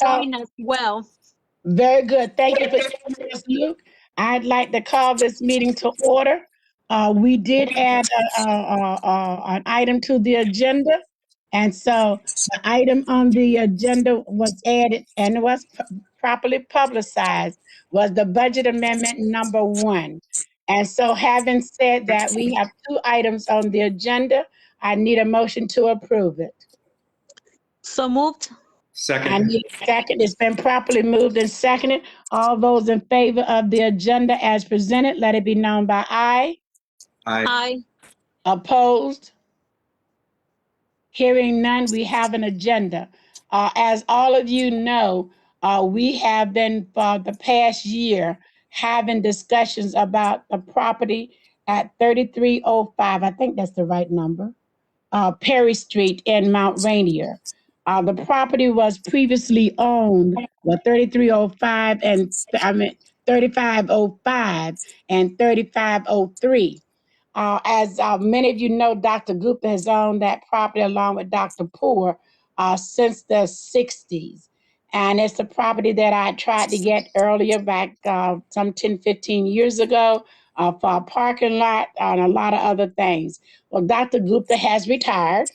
join as well. Very good. Thank you for joining us, Luke. I'd like to call this meeting to order. We did add an item to the agenda. And so the item on the agenda was added and it was properly publicized, was the budget amendment number 1. And so having said that, we have 2 items on the agenda. I need a motion to approve it. So moved. Second. I need a second. It's been properly moved and seconded. All those in favor of the agenda as presented, let it be known by aye. Aye. Opposed? Hearing none, we have an agenda. As all of you know, we have been for the past year having discussions about the property at 3305, I think that's the right number, Perry Street in Mount Rainier. The property was previously owned, 3305 and 3505 and 3503. As many of you know, Dr. Gupta has owned that property along with Dr. Poor since the 60s. And it's a property that I tried to get earlier back some 10, 15 years ago for a parking lot and a lot of other things. Well, Dr. Gupta has retired,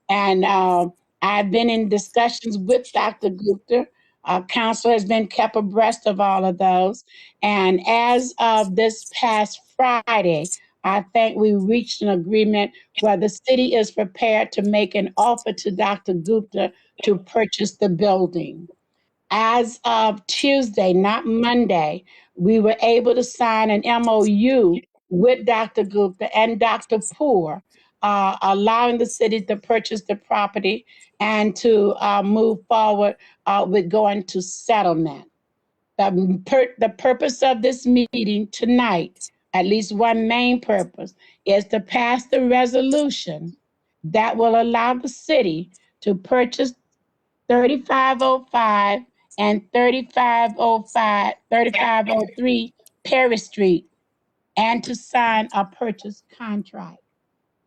and I've been in discussions with Dr. Gupta. Council has been kept abreast of all of those. And as of this past Friday, I think we reached an agreement where the city is prepared to make an offer to Dr. Gupta to purchase the building. As of Tuesday, not Monday, we were able to sign an MOU with Dr. Gupta and Dr. Poor, allowing the city to purchase the property and to move forward with going to settlement. The purpose of this meeting tonight, at least one main purpose, is to pass the resolution that will allow the city to purchase 3505 and 3503 Perry Street and to sign a purchase contract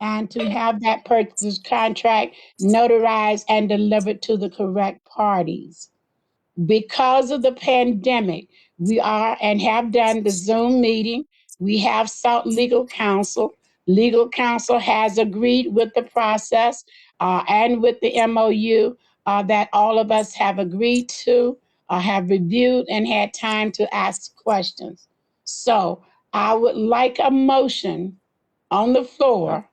and to have that purchase contract notarized and delivered to the correct parties. Because of the pandemic, we are and have done the Zoom meeting. We have sought legal counsel. Legal counsel has agreed with the process and with the MOU that all of us have agreed to, have reviewed, and had time to ask questions. So I would like a motion on the floor.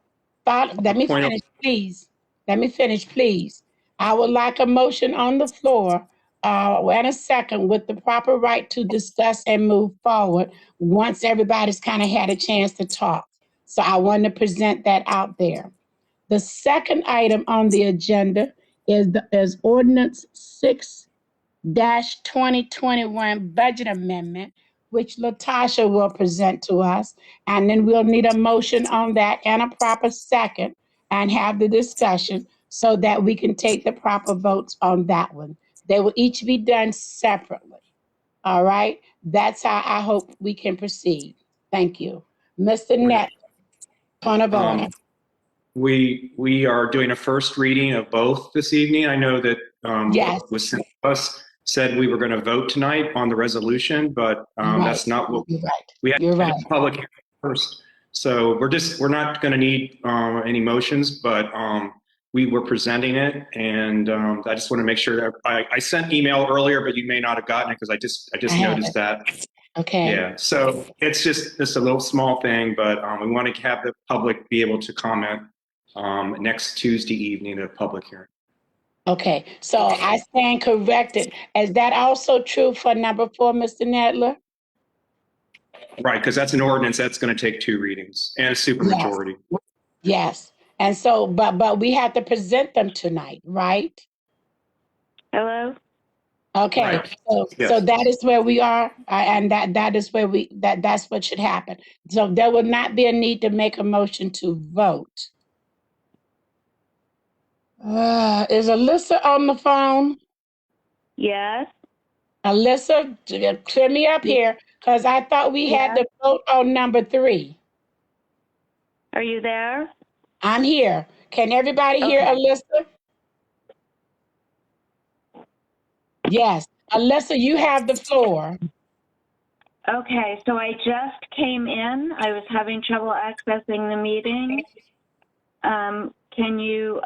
Let me finish, please. Let me finish, please. I would like a motion on the floor and a second with the proper right to discuss and move forward once everybody's kind of had a chance to talk. So I want to present that out there. The second item on the agenda is Ordinance 6-2021 Budget Amendment, which Latasha will present to us. And then we'll need a motion on that and a proper second and have the discussion so that we can take the proper votes on that one. They will each be done separately. All right? That's how I hope we can proceed. Thank you. Mr. Net, point of order. We are doing a first reading of both this evening. I know that Yes. what was sent to us said we were going to vote tonight on the resolution, but Right. that's not what You're right. we had. You're right. Public hearing first. So we're not going to need any motions, but we were presenting it, and I just want to make sure that I sent email earlier, but you may not have gotten it because I just noticed that. Okay. Yeah, so it's just a little small thing, but we want to have the public be able to comment next Tuesday evening at a public hearing. Okay, so I stand corrected. Is that also true for number 4, Mr. Nadler? Right, because that's an ordinance that's going to take 2 readings and a supermajority. Yes. And so, but we have to present them tonight, right? Hello? Okay, Right. so Yes. so that is where we are, and that is where that's what should happen. So there will not be a need to make a motion to vote. Is Alyssa on the phone? Yes. Alyssa, clear me up here, because I thought we had to vote on number 3. Are you there? I'm here. Can everybody hear Okay. Alyssa? Yes. Alyssa, you have the floor. Okay, so I just came in. I was having trouble accessing the meeting. Can you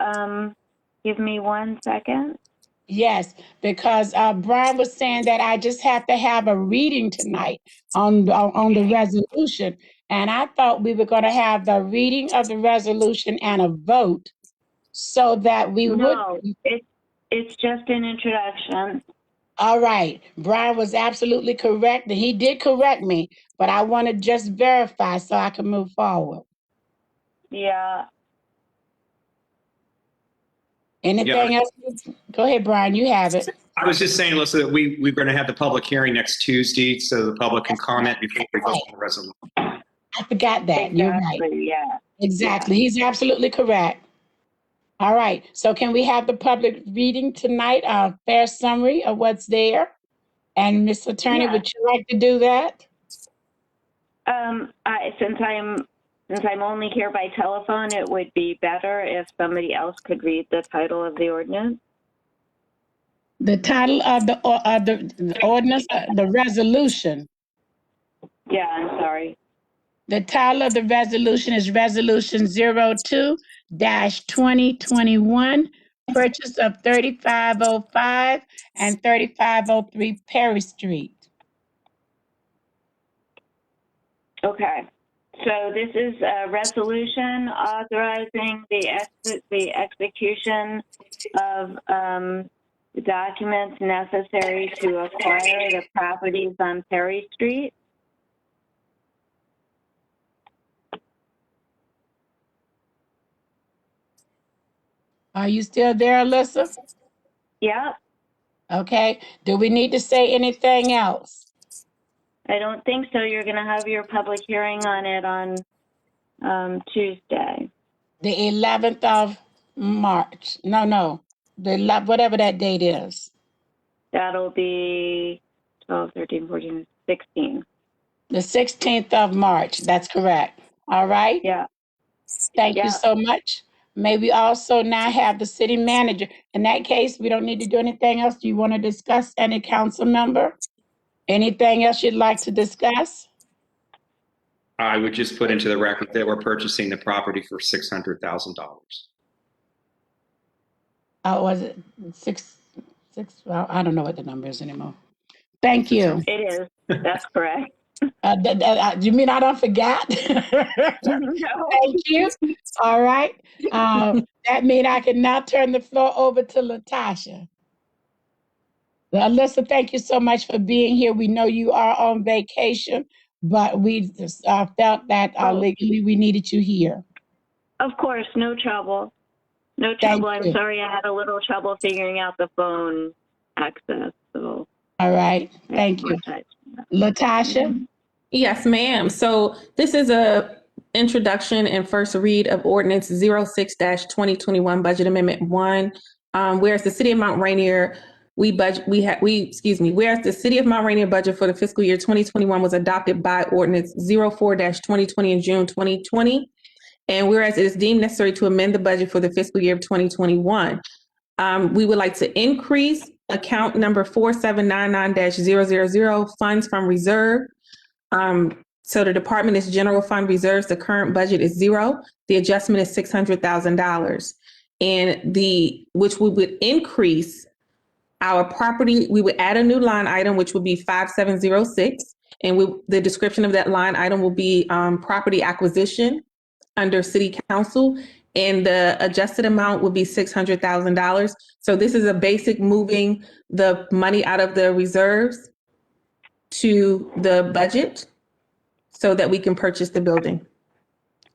give me 1 second? Yes, because Brian was saying that I just have to have a reading tonight on the resolution. And I thought we were going to have the reading of the resolution and a vote so that we would. No, it's just an introduction. All right. Brian was absolutely correct. And he did correct me, but I want to just verify so I can move forward. Yeah. Anything else? Go ahead, Brian. You have it. I was just saying, Alyssa, that we're going to have the public hearing next Tuesday, so the public can comment before we vote on the resolution. I forgot that. Exactly, You're right. yeah. Exactly. He's absolutely correct. All right. So can we have the public reading tonight, a fair summary of what's there? And Ms. Attorney, Yeah. would you like to do that? Since I'm only here by telephone, it would be better if somebody else could read the title of the ordinance. The title of the ordinance, the resolution. Yeah, I'm sorry. The title of the resolution is Resolution 02-2021, purchase of 3505 and 3503 Perry Street. Okay. So this is a resolution authorizing the execution of the documents necessary to acquire the properties on Perry Street. Are you still there, Alyssa? Yep. Okay. Do we need to say anything else? I don't think so. You're going to have your public hearing on it on Tuesday. The 11th of March. No. Whatever that date is. That'll be 12, 13, 14, 16. The 16th of March. That's correct. All right? Yeah. Thank you so much. May we also now have the city manager. In that case, we don't need to do anything else. Do you want to discuss any council member? Anything else you'd like to discuss? I would just put into the record that we're purchasing the property for $600,000. Was it six? Well, I don't know what the number is anymore. Thank you. It is. That's correct. You mean I don't forget? No. Thank you. All right. That means I can now turn the floor over to Latasha. Alyssa, thank you so much for being here. We know you are on vacation, but we just, felt that legally we needed you here. Of course, no trouble. No trouble. I'm sorry I had a little trouble figuring out the phone access. So. All right. Thank you. Latasha? Yes, ma'am. So this is a introduction and first read of ordinance 06-2021 budget amendment 1. Whereas the city of Mount Rainier, whereas the city of Mount Rainier budget for the fiscal year 2021 was adopted by ordinance 04-2020 in June 2020. And whereas it is deemed necessary to amend the budget for the fiscal year of 2021, we would like to increase account number 4799-000 funds from reserve. So the department is general fund reserves. The current budget is $0. The adjustment is $600,000, and which we would increase our property. We would add a new line item, which would be 5706, and the description of that line item will be property acquisition under City Council, and the adjusted amount will be $600,000. So this is a basic moving the money out of the reserves to the budget so that we can purchase the building.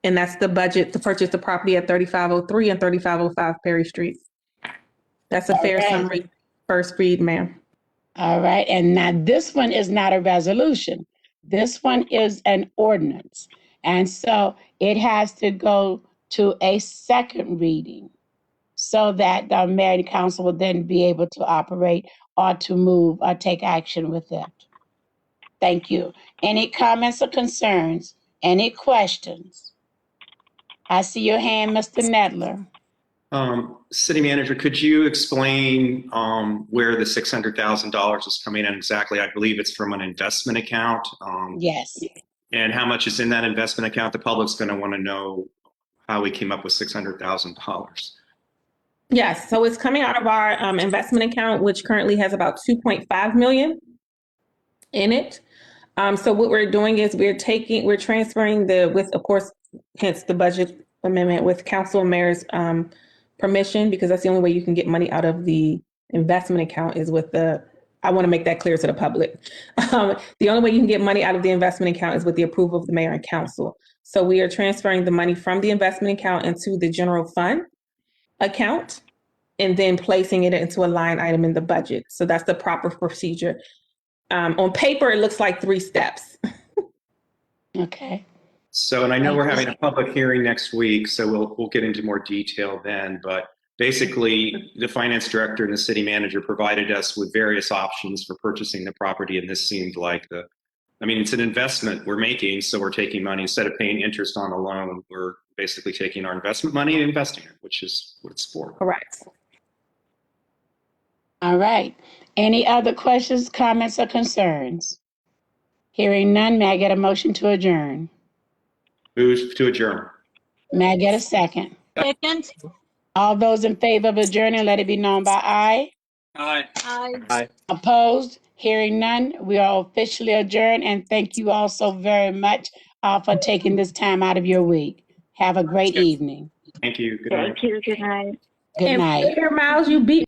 And that's the budget to purchase the property at 3503 and 3505 Perry Street. That's a fair summary, first read, ma'am. All right. And now this one is not a resolution. This one is an ordinance. And so it has to go to a second reading so that the mayor and council will then be able to operate or to move or take action with it. Thank you. Any comments or concerns? Any questions? I see your hand, Mr. Nedler. City manager, could you explain where the $600,000 is coming in exactly? I believe it's from an investment account. Yes. And how much is in that investment account? The public's going to want to know how we came up with $600,000. Yes, so it's coming out of our investment account, which currently has about 2.5 million in it. So what we're doing is we're transferring with, of course, hence the budget amendment with council and mayor's permission, because that's the only way you can get money out of the investment account is with I want to make that clear to the public. The only way you can get money out of the investment account is with the approval of the mayor and council. So we are transferring the money from the investment account into the general fund account and then placing it into a line item in the budget. So that's the proper procedure. On paper, it looks like 3 steps. Okay. So, and I know we're having a public hearing next week, so we'll get into more detail then, but basically the finance director and the city manager provided us with various options for purchasing the property, and this seemed like it's an investment we're making, so we're taking money instead of paying interest on a loan. We're basically taking our investment money and investing it, which is what it's for. Correct. All right. Any other questions, comments, or concerns? Hearing none, may I get a motion to adjourn? Move to adjourn. May I get a second? Second. All those in favor of adjourning, let it be known by aye. Aye. Aye. Opposed? Hearing none, we are officially adjourned, and thank you all so very much for taking this time out of your week. Have a great evening. Thank you. Good night. Thank you. Good night. Good night. Mayor Miles, you beat